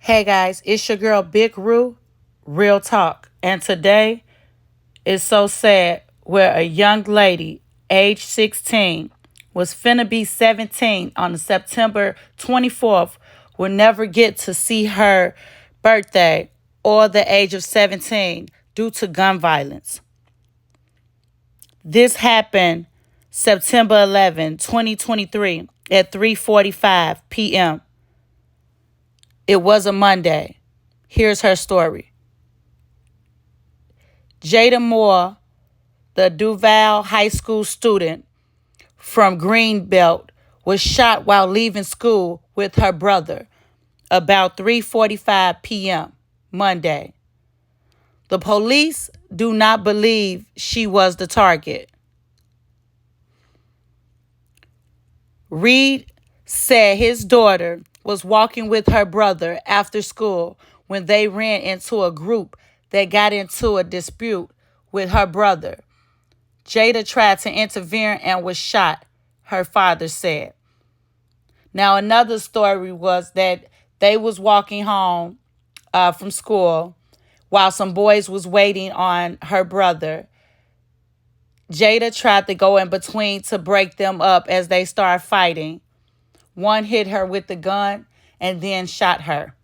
Hey guys, it's your girl Big Roo, Real Talk. And today is so sad where a young lady, age 16, was finna be 17 on September 24th, will never get to see her birthday or the age of 17 due to gun violence. This happened September 11, 2023 at 3:45 p.m. It was a Monday. Here's her story. Jayda Moore, the Duval High School student from Greenbelt, was shot while leaving school with her brother about 3:45 p.m. Monday. The police do not believe she was the target. Reed said his daughter was walking with her brother after school when they ran into a group that got into a dispute with her brother. Jada tried to intervene and was shot, her father said. Now, another story was that they was walking home from school while some boys was waiting on her brother. Jada tried to go in between to break them up as they started fighting. One hit her with the gun and then shot her.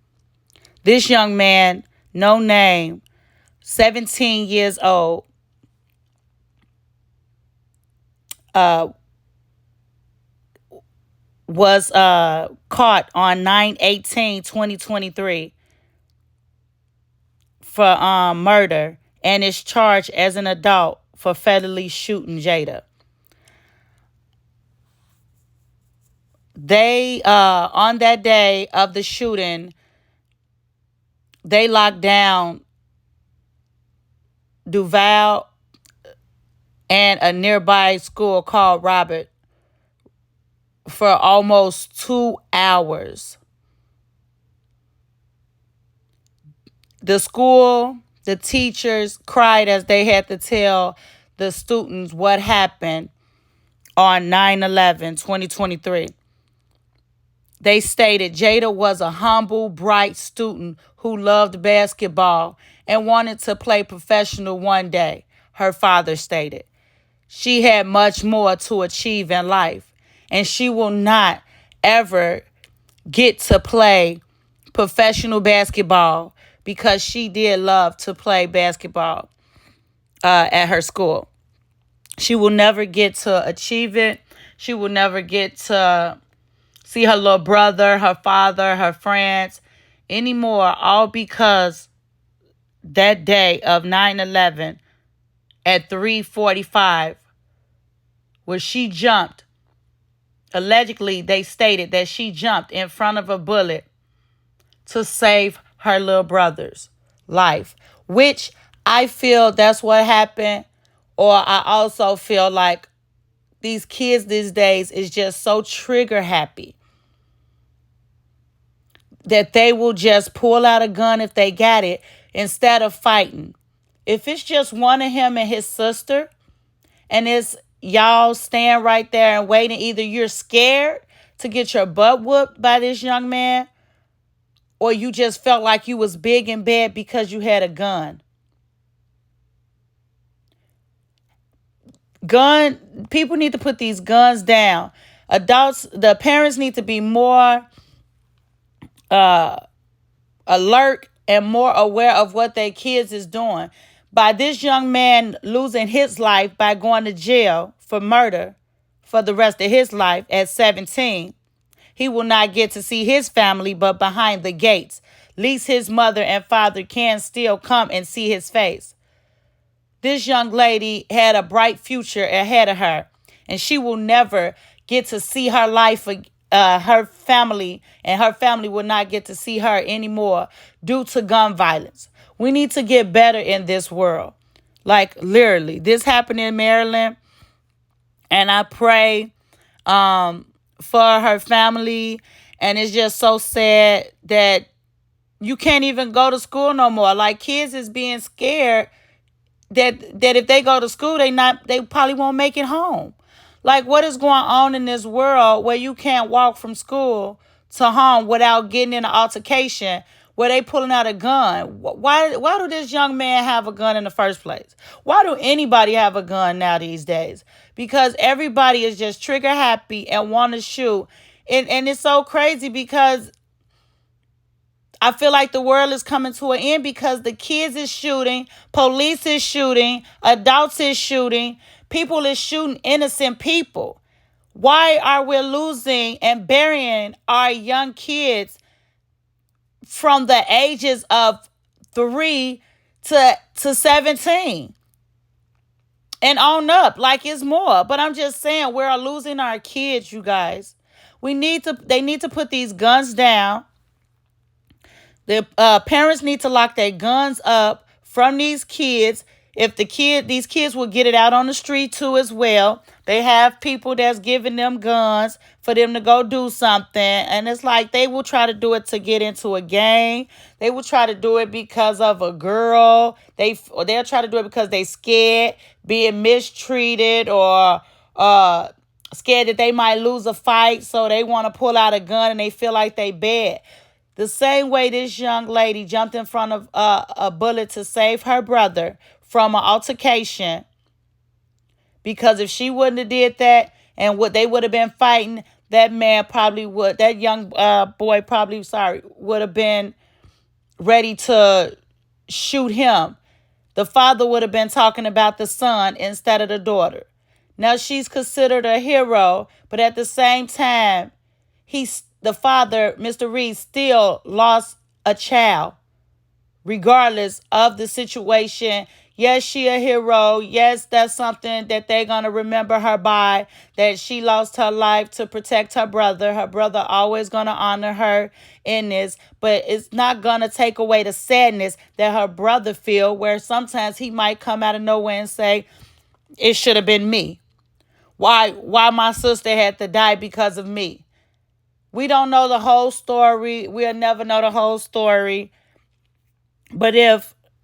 This young man, no name, 17 years old, was caught on 9/18/2023 for murder and is charged as an adult for fatally shooting Jada. They, on that day of the shooting, they locked down Duval and a nearby school called Robert for almost 2 hours. The school, the teachers cried as they had to tell the students what happened on 9/11/2023. They stated Jada was a humble, bright student who loved basketball and wanted to play professional one day, her father stated. She had much more to achieve in life, and she will not ever get to play professional basketball because she did love to play basketball at her school. She will never get to achieve it. She will never get to see her little brother, her father, her friends anymore, all because that day of 9/11 at 3:45, where she jumped. Allegedly, they stated that she jumped in front of a bullet to save her little brother's life, which I feel that's what happened. Or I also feel like these kids these days is just so trigger happy that they will just pull out a gun if they got it instead of fighting. If it's just one of him and his sister, and it's y'all stand right there and waiting, either you're scared to get your butt whooped by this young man, or you just felt like you was big and bad because you had a gun. People need to put these guns down. Adults, the parents need to be more alert and more aware of what their kids is doing. By this young man losing his life by going to jail for murder for the rest of his life at 17, he will not get to see his family but behind the gates. At least his mother and father can still come and see his face. This young lady had a bright future ahead of her, and she will never get to see her life, her family, and her family will not get to see her anymore due to gun violence. We need to get better in this world. Like, literally, this happened in Maryland, and I pray for her family, and it's just so sad that you can't even go to school no more. Like, kids is being scared that if they go to school, they probably won't make it home. Like, what is going on in this world where you can't walk from school to harm without getting in an altercation where they pulling out a gun. Why do this young man have a gun in the first place? Why do anybody have a gun now these days? Because everybody is just trigger happy and want to shoot. And it's so crazy because I feel like the world is coming to an end because the kids is shooting, police is shooting, adults is shooting, people is shooting innocent people. Why are we losing and burying our young kids from the ages of 3 to 17 and on up? Like it's more. But I'm just saying we're losing our kids, you guys. They need to put these guns down. The parents need to lock their guns up from these kids. If these kids will get it out on the street too as well. They have people that's giving them guns for them to go do something. And it's like they will try to do it to get into a gang. They will try to do it because of a girl. They'll try to do it because they scared being mistreated or scared that they might lose a fight. So they want to pull out a gun and they feel like they bad. The same way this young lady jumped in front of a bullet to save her brother from an altercation. Because if she wouldn't have did that and what they would have been fighting, that young boy would have been ready to shoot him. The father would have been talking about the son instead of the daughter. Now she's considered a hero, but at the same time, the father, Mr. Reed, still lost a child, regardless of the situation. Yes, she a hero. Yes, that's something that they're going to remember her by, that she lost her life to protect her brother. Her brother always going to honor her in this, but it's not going to take away the sadness that her brother feel, where sometimes he might come out of nowhere and say, it should have been me. Why my sister had to die because of me? We don't know the whole story. We'll never know the whole story. But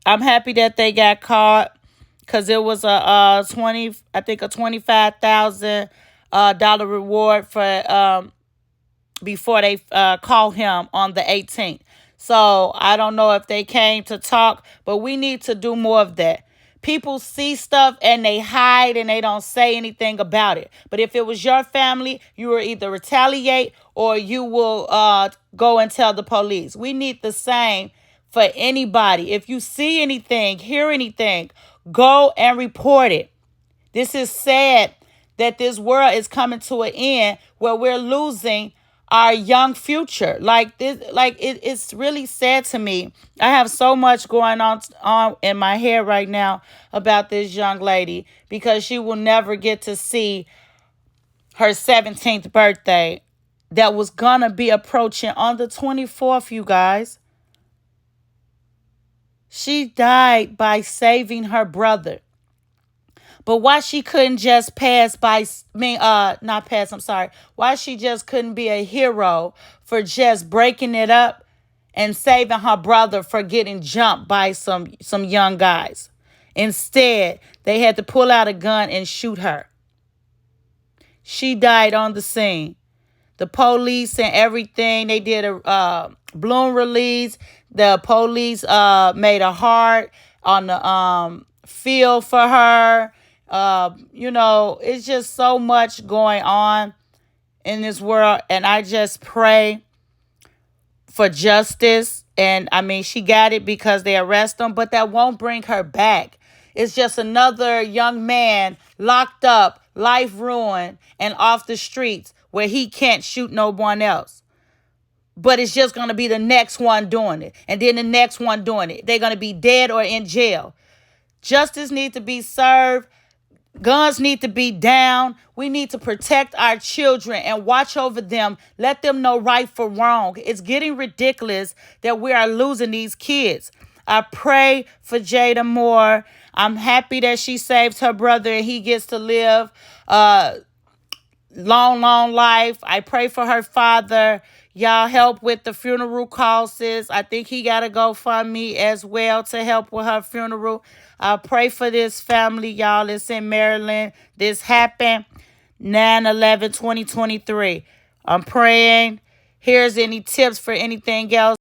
I'm happy that they got caught, because it was a $25,000 reward for before they called him on the 18th. So I don't know if they came to talk, but we need to do more of that. People see stuff and they hide and they don't say anything about it. But if it was your family, you will either retaliate or you will go and tell the police. We need the same for anybody. If you see anything, hear anything, go and report it. This is sad that this world is coming to an end where we're losing our young future. It's really sad to me. I have so much going on in my head right now about this young lady, because she will never get to see her 17th birthday that was gonna be approaching on the 24th, you guys. She died by saving her brother. But why she couldn't just why she just couldn't be a hero for just breaking it up and saving her brother for getting jumped by some young guys. Instead, they had to pull out a gun and shoot her. She died on the scene. The police and everything, they did a balloon release. The police made a heart on the field for her. It's just so much going on in this world. And I just pray for justice. And I mean, she got it because they arrest them, but that won't bring her back. It's just another young man locked up, life ruined, and off the streets where he can't shoot no one else. But it's just going to be the next one doing it. And then the next one doing it. They're going to be dead or in jail. Justice needs to be served. Guns need to be down. We need to protect our children and watch over them. Let them know right from wrong. It's getting ridiculous that we are losing these kids. I pray for Jayda Moore. I'm happy that she saved her brother and he gets to live long, long life. I pray for her father. Y'all help with the funeral costs. I think he got to go fund me as well to help with her funeral. I pray for this family, y'all. It's in Maryland. This happened 9/11/2023. I'm praying Here's any tips for anything else.